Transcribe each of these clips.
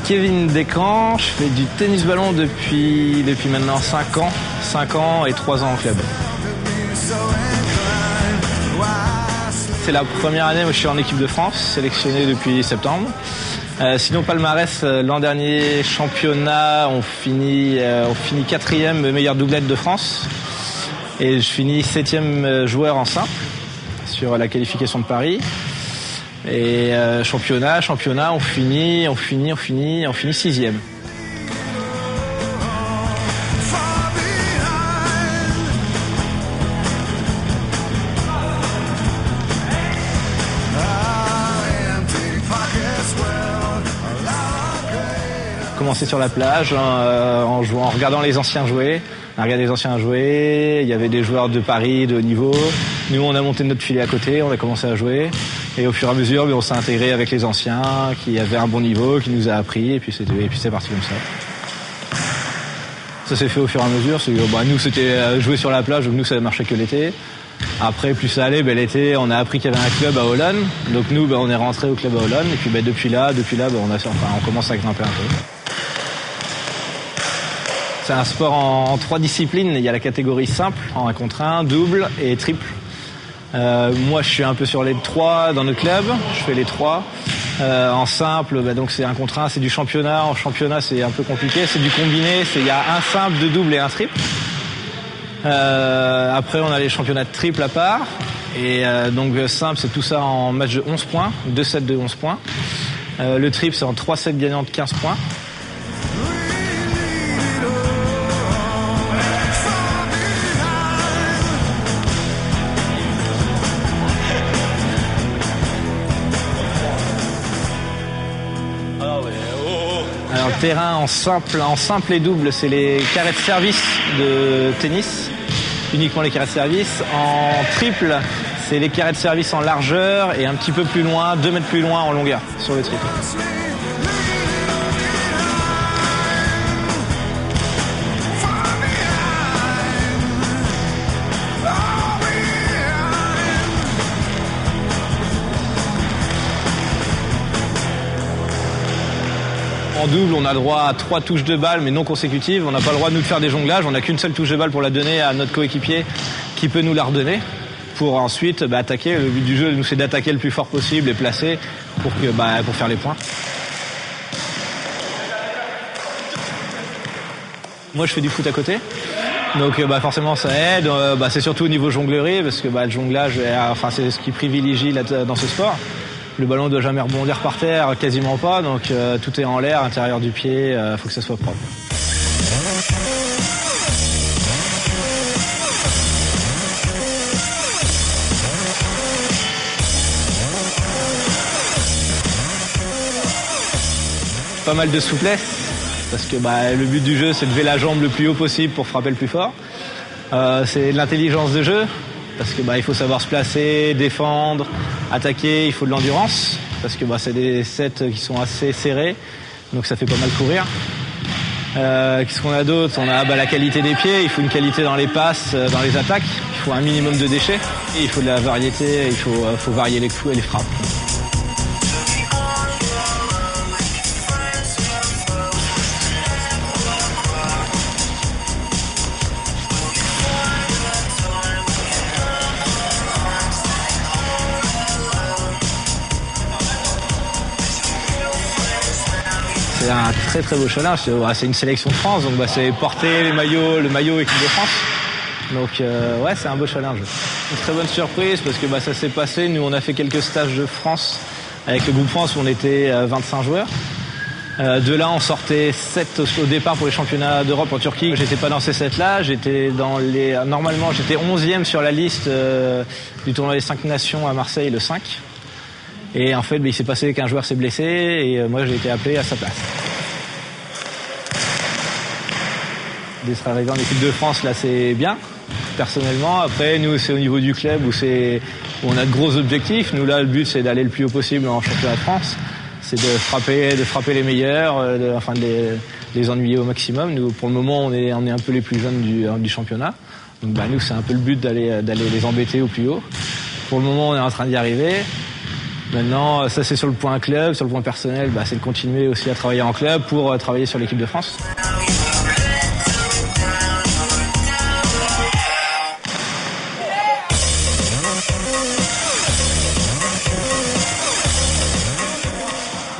Kevin Descamps, je fais du tennis ballon depuis maintenant 5 ans. 5 ans et 3 ans en club. C'est la première année où je suis en équipe de France, sélectionné depuis septembre. Sinon palmarès, l'an dernier championnat, on finit 4e meilleure doublette de France. Et je finis 7e joueur en simple sur la qualification de Paris. Et championnat, on finit 6e. Commencé sur la plage en regardant les anciens jouer. On a regardé les anciens jouer, il y avait des joueurs de Paris de haut niveau. Nous, on a monté notre filet à côté, on a commencé à jouer. Et au fur et à mesure, on s'est intégré avec les anciens qui avaient un bon niveau, qui nous a appris, et puis c'est parti comme ça. Ça s'est fait au fur et à mesure. Nous, c'était jouer sur la plage, donc nous, ça marchait que l'été. Après, plus ça allait, l'été, on a appris qu'il y avait un club à Olonne. Donc nous, on est rentré au club à Olonne. Et puis depuis là, on commence à grimper un peu. C'est un sport en 3 disciplines. Il y a la catégorie simple, en 1 contre 1, double et triple. Moi, je suis un peu sur les 3 dans notre club. Je fais les 3. En simple, donc c'est 1 contre 1, c'est du championnat. En championnat, c'est un peu compliqué. C'est du combiné. Il y a un simple, 2 doubles et un triple. Après, on a les championnats de triple à part. Et donc simple, c'est tout ça en match de 11 points. 2 sets de 11 points. Le triple, c'est en 3 sets gagnants de 15 points. Alors le terrain en simple et double, c'est les carrés de service de tennis, uniquement les carrés de service. En triple, c'est les carrés de service en largeur et un petit peu plus loin, 2 mètres plus loin en longueur sur le triple. En double, on a droit à 3 touches de balle, mais non consécutives. On n'a pas le droit de nous faire des jonglages. On n'a qu'une seule touche de balle pour la donner à notre coéquipier qui peut nous la redonner pour ensuite attaquer. Le but du jeu, nous, c'est d'attaquer le plus fort possible et placer pour faire les points. Moi, je fais du foot à côté. Donc forcément, ça aide. C'est surtout au niveau jonglerie parce que le jonglage, c'est ce qui privilégie dans ce sport. Le ballon ne doit jamais rebondir par terre, quasiment pas, donc tout est en l'air, à l'intérieur du pied, faut que ça soit propre. Pas mal de souplesse, parce que le but du jeu, c'est de lever la jambe le plus haut possible pour frapper le plus fort. C'est de l'intelligence de jeu. Parce que il faut savoir se placer, défendre, attaquer, il faut de l'endurance. Parce que c'est des sets qui sont assez serrés, donc ça fait pas mal courir. Qu'est-ce qu'on a d'autre? On a la qualité des pieds, il faut une qualité dans les passes, dans les attaques, il faut un minimum de déchets, et il faut de la variété, il faut varier les coups et les frappes. C'est un très très beau challenge. C'est une sélection de France, donc c'est porter le maillot équipe de France. Donc c'est un beau challenge. Une très bonne surprise parce que ça s'est passé. Nous, on a fait quelques stages de France avec le groupe France où on était 25 joueurs. De là, on sortait 7 au départ pour les championnats d'Europe en Turquie. J'étais pas dans ces 7-là. Normalement, j'étais 11e sur la liste du tournoi des 5 nations à Marseille le 5. Et en fait, il s'est passé qu'un joueur s'est blessé et moi, j'ai été appelé à sa place. D'être arrivé en équipe de France, là, c'est bien, personnellement. Après, nous, c'est au niveau du club où on a de gros objectifs. Nous, là, le but, c'est d'aller le plus haut possible en championnat de France. C'est de frapper les meilleurs, de les ennuyer au maximum. Nous, pour le moment, on est un peu les plus jeunes du championnat. Donc, nous, c'est un peu le but d'aller les embêter au plus haut. Pour le moment, on est en train d'y arriver. Maintenant, ça c'est sur le point club, sur le point personnel, c'est de continuer aussi à travailler en club pour travailler sur l'équipe de France.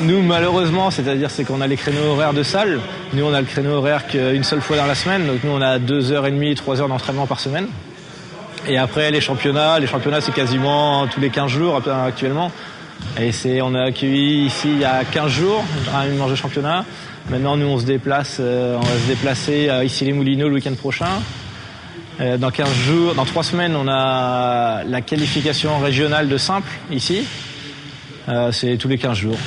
Nous, malheureusement, c'est qu'on a les créneaux horaires de salle. Nous, on a le créneau horaire qu'une seule fois dans la semaine. Donc nous, on a 2h30, 3 heures d'entraînement par semaine. Et après, les championnats, c'est quasiment tous les 15 jours actuellement. Et on a accueilli ici il y a 15 jours un manche de championnat. Maintenant, nous, on va se déplacer ici les Moulineaux le week-end prochain. Dans 15 jours, dans 3 semaines, on a la qualification régionale de simple ici. C'est tous les 15 jours.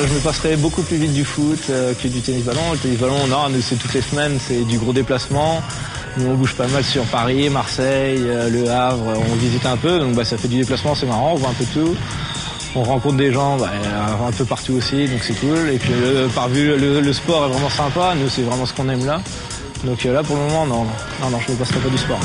Je me passerai beaucoup plus vite du foot que du tennis-ballon. Le tennis-ballon, non, c'est toutes les semaines, c'est du gros déplacement. Nous, on bouge pas mal sur Paris, Marseille, Le Havre, on visite un peu, donc ça fait du déplacement, c'est marrant, on voit un peu tout. On rencontre des gens un peu partout aussi, donc c'est cool. Et puis le sport est vraiment sympa, nous c'est vraiment ce qu'on aime là. Donc là pour le moment, non, je ne me passerai pas du sport.